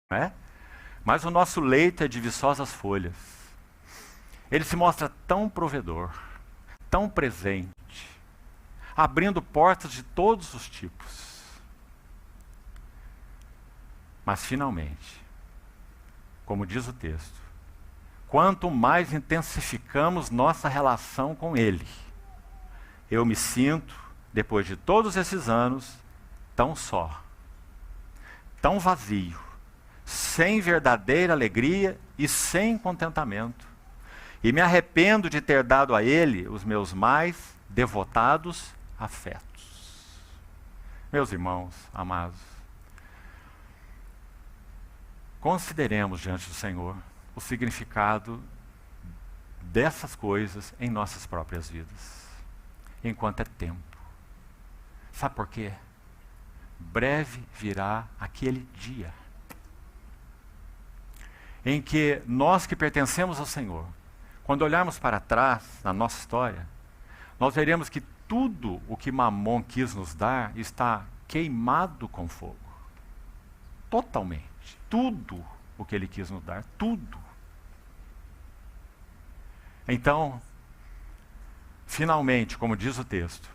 não é? Mas o nosso leito é de viçosas folhas. Ele se mostra tão provedor, tão presente, abrindo portas de todos os tipos. Mas finalmente, como diz o texto, quanto mais intensificamos nossa relação com Ele, eu me sinto, depois de todos esses anos, tão só, tão vazio, sem verdadeira alegria e sem contentamento. E me arrependo de ter dado a Ele os meus mais devotados afetos. Meus irmãos amados, consideremos diante do Senhor o significado dessas coisas em nossas próprias vidas, enquanto é tempo. Sabe por quê? Breve virá aquele dia em que nós que pertencemos ao Senhor, quando olharmos para trás na nossa história, nós veremos que tudo o que Mamon quis nos dar está queimado com fogo. Totalmente. Tudo o que ele quis nos dar, tudo. Então, finalmente, como diz o texto,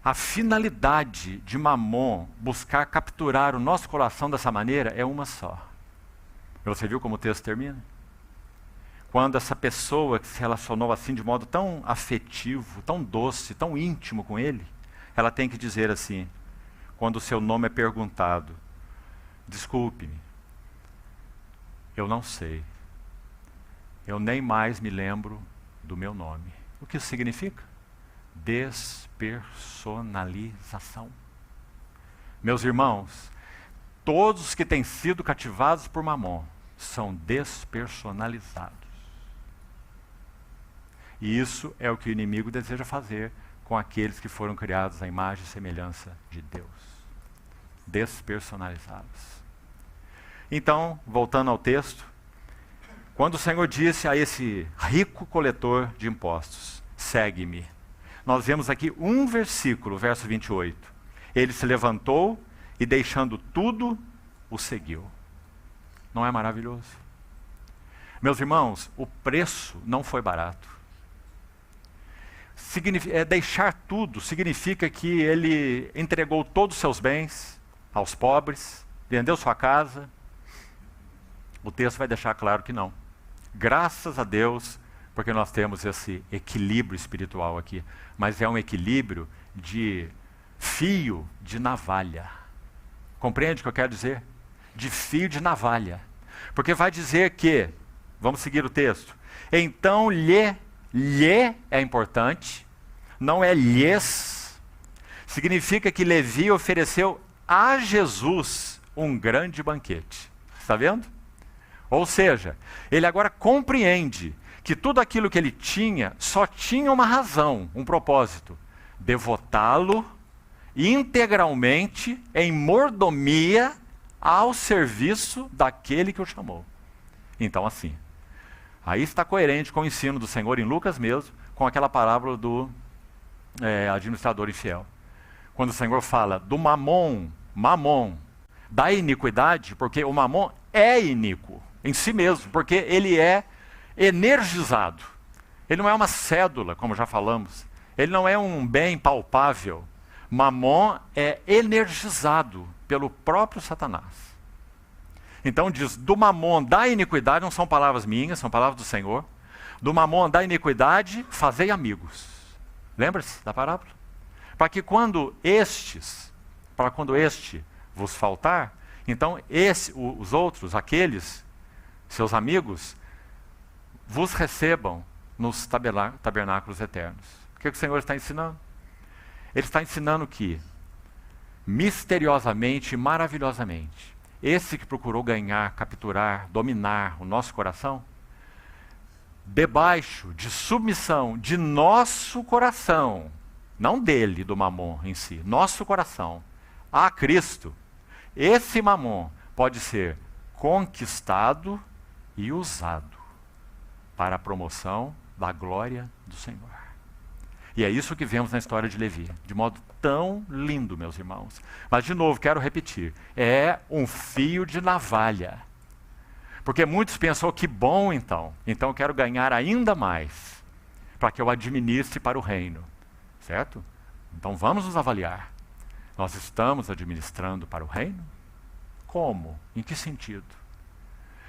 a finalidade de Mamon buscar capturar o nosso coração dessa maneira é uma só. Você viu como o texto termina? Quando essa pessoa que se relacionou assim de modo tão afetivo, tão doce, tão íntimo com ele, ela tem que dizer assim, quando o seu nome é perguntado: desculpe-me, eu não sei, eu nem mais me lembro do meu nome. O que isso significa? Despersonalização. Meus irmãos, todos que têm sido cativados por Mamon são despersonalizados. E isso é o que o inimigo deseja fazer com aqueles que foram criados à imagem e semelhança de Deus. Despersonalizados. Então, voltando ao texto, quando o Senhor disse a esse rico coletor de impostos, segue-me, nós vemos aqui um versículo, verso 28. Ele se levantou e, deixando tudo, o seguiu. Não é maravilhoso? Meus irmãos, o preço não foi barato. Deixar tudo significa que ele entregou todos os seus bens aos pobres, vendeu sua casa. O texto vai deixar claro que não. Graças a Deus, porque nós temos esse equilíbrio espiritual aqui. Mas é um equilíbrio de fio de navalha. Compreende o que eu quero dizer? De fio de navalha. Porque vai dizer que, vamos seguir o texto, então lhe é importante, não é lhes. Significa que Levi ofereceu a Jesus um grande banquete. Está vendo? Ou seja, ele agora compreende que tudo aquilo que ele tinha só tinha uma razão, um propósito: devotá-lo integralmente em mordomia ao serviço daquele que o chamou. Então, assim, aí está coerente com o ensino do Senhor em Lucas mesmo, com aquela parábola do administrador infiel. Quando o Senhor fala do mamon, da iniquidade, porque o mamon é iníquo em si mesmo, porque ele é energizado. Ele não é uma cédula, como já falamos. Ele não é um bem palpável. Mamon é energizado pelo próprio Satanás. Então diz, do mamon da iniquidade, não são palavras minhas, são palavras do Senhor. Do mamon da iniquidade, fazei amigos. Lembra-se da parábola? Para quando este vos faltar, então os outros, aqueles, seus amigos, vos recebam nos tabernáculos eternos. O que o Senhor está ensinando? Ele está ensinando que, misteriosamente e maravilhosamente, esse que procurou ganhar, capturar, dominar o nosso coração, debaixo de submissão de nosso coração, não dele, do mamon em si, nosso coração, a Cristo, esse mamon pode ser conquistado e usado para a promoção da glória do Senhor. E é isso que vemos na história de Levi, de modo tão lindo, meus irmãos. Mas, de novo, quero repetir, é um fio de navalha Porque muitos pensam, que bom então eu quero ganhar ainda mais, para que eu administre para o reino, certo? Então vamos nos avaliar. Nós estamos administrando para o reino? Como? Em que sentido?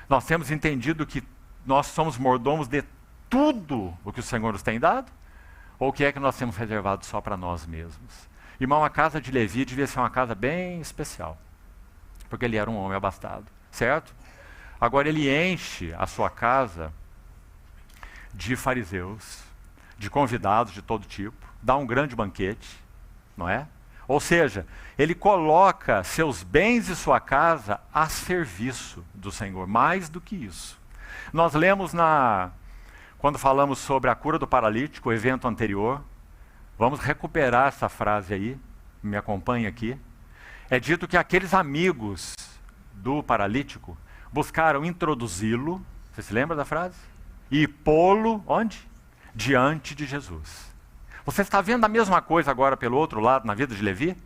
Nós temos entendido que nós somos mordomos de tudo o que o Senhor nos tem dado? Ou o que é que nós temos reservado só para nós mesmos? Irmão, a casa de Levi devia ser uma casa bem especial, porque ele era um homem abastado, certo? Agora ele enche a sua casa de fariseus, de convidados de todo tipo, dá um grande banquete, não é? Ou seja, ele coloca seus bens e sua casa a serviço do Senhor, mais do que isso. Nós lemos quando falamos sobre a cura do paralítico, o evento anterior, vamos recuperar essa frase aí, me acompanhe aqui. É dito que aqueles amigos do paralítico buscaram introduzi-lo, você se lembra da frase? E pô-lo, onde? Diante de Jesus. Você está vendo a mesma coisa agora pelo outro lado na vida de Levi?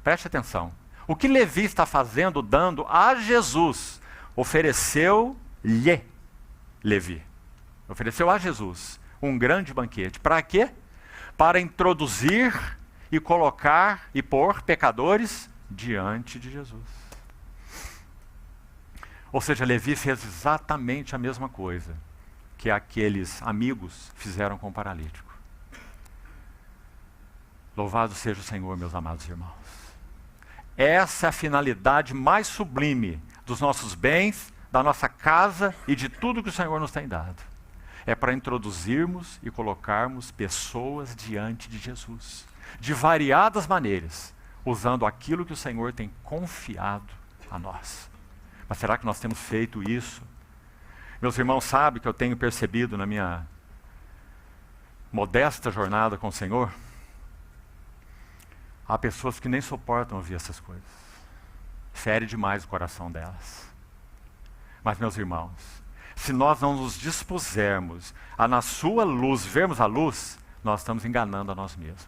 Preste atenção. O que Levi está fazendo, dando a Jesus, ofereceu-lhe Levi. Ofereceu a Jesus um grande banquete. Para quê? Para introduzir e colocar e pôr pecadores diante de Jesus. Ou seja, Levi fez exatamente a mesma coisa que aqueles amigos fizeram com o paralítico. Louvado seja o Senhor, meus amados irmãos. Essa é a finalidade mais sublime dos nossos bens, da nossa casa e de tudo que o Senhor nos tem dado. É para introduzirmos e colocarmos pessoas diante de Jesus, de variadas maneiras, usando aquilo que o Senhor tem confiado a nós. Mas será que nós temos feito isso? Meus irmãos, sabem que eu tenho percebido na minha modesta jornada com o Senhor? Há pessoas que nem suportam ouvir essas coisas. Fere demais o coração delas. Mas, meus irmãos, se nós não nos dispusermos a na sua luz vermos a luz, nós estamos enganando a nós mesmos.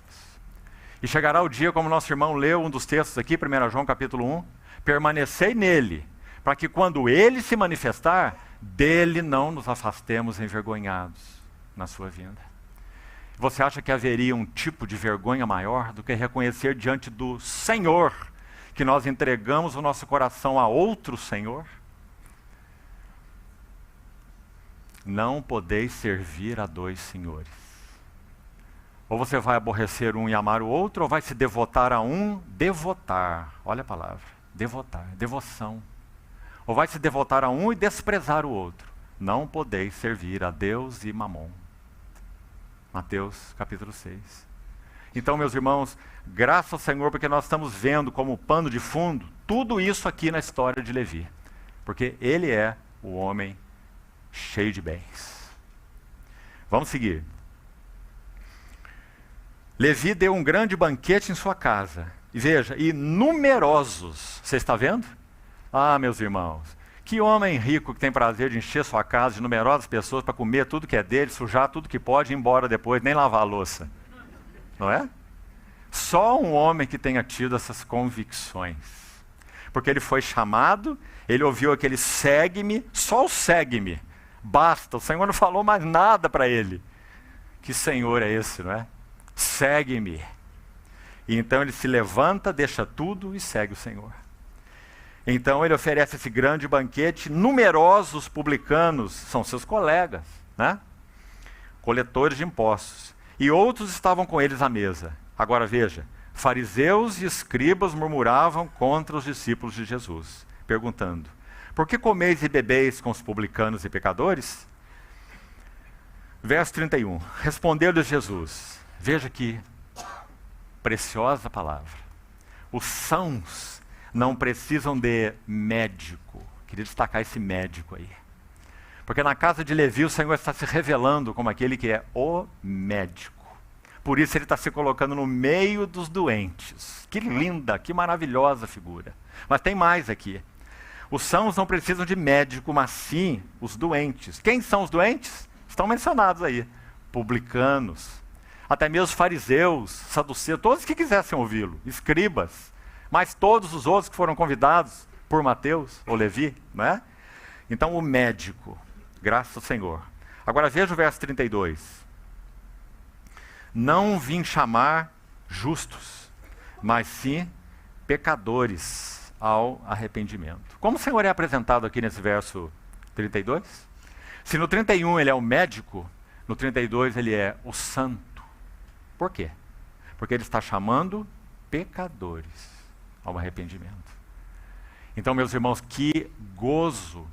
E chegará o dia, como nosso irmão leu um dos textos aqui, 1 João capítulo 1, permanecei nele, para que quando ele se manifestar, dele não nos afastemos envergonhados na sua vinda. Você acha que haveria um tipo de vergonha maior do que reconhecer diante do Senhor que nós entregamos o nosso coração a outro Senhor? Não podeis servir a dois senhores. Ou você vai aborrecer um e amar o outro, ou vai se devotar a um, devotar, olha a palavra, devotar, devoção. Ou vai se devotar a um e desprezar o outro. Não podeis servir a Deus e Mamon. Mateus capítulo 6. Então, meus irmãos, graças ao Senhor, porque nós estamos vendo como pano de fundo tudo isso aqui na história de Levi. Porque ele é o homem cheio de bens. Vamos seguir. Levi deu um grande banquete em sua casa. E veja, e numerosos. Você está vendo? Ah, meus irmãos, que homem rico que tem prazer de encher sua casa de numerosas pessoas para comer tudo que é dele, sujar tudo que pode e ir embora depois, nem lavar a louça. Não é? Só um homem que tenha tido essas convicções. Porque ele foi chamado, ele ouviu aquele segue-me, só o segue-me. Basta, o Senhor não falou mais nada para ele. Que Senhor é esse, não é? Segue-me. E então ele se levanta, deixa tudo e segue o Senhor. Então ele oferece esse grande banquete, numerosos publicanos, são seus colegas, né? Coletores de impostos. E outros estavam com eles à mesa. Agora veja, fariseus e escribas murmuravam contra os discípulos de Jesus, perguntando, por que comeis e bebeis com os publicanos e pecadores? Verso 31, respondeu-lhes Jesus, veja que preciosa palavra, os sãos não precisam de médico. Queria destacar esse médico aí. Porque na casa de Levi o Senhor está se revelando como aquele que é o médico. Por isso ele está se colocando no meio dos doentes. Que linda, que maravilhosa figura. Mas tem mais aqui. Os sãos não precisam de médico, mas sim os doentes. Quem são os doentes? Estão mencionados aí. Publicanos, até mesmo fariseus, saduceus, todos que quisessem ouvi-lo, escribas, mas todos os outros que foram convidados por Mateus ou Levi, não é? Então, o médico, graças ao Senhor. Agora veja o verso 32. Não vim chamar justos, mas sim pecadores ao arrependimento. Como o Senhor é apresentado aqui nesse verso 32? Se no 31 ele é o médico, no 32 ele é o santo. Por quê? Porque ele está chamando pecadores ao arrependimento. Então, meus irmãos, que gozo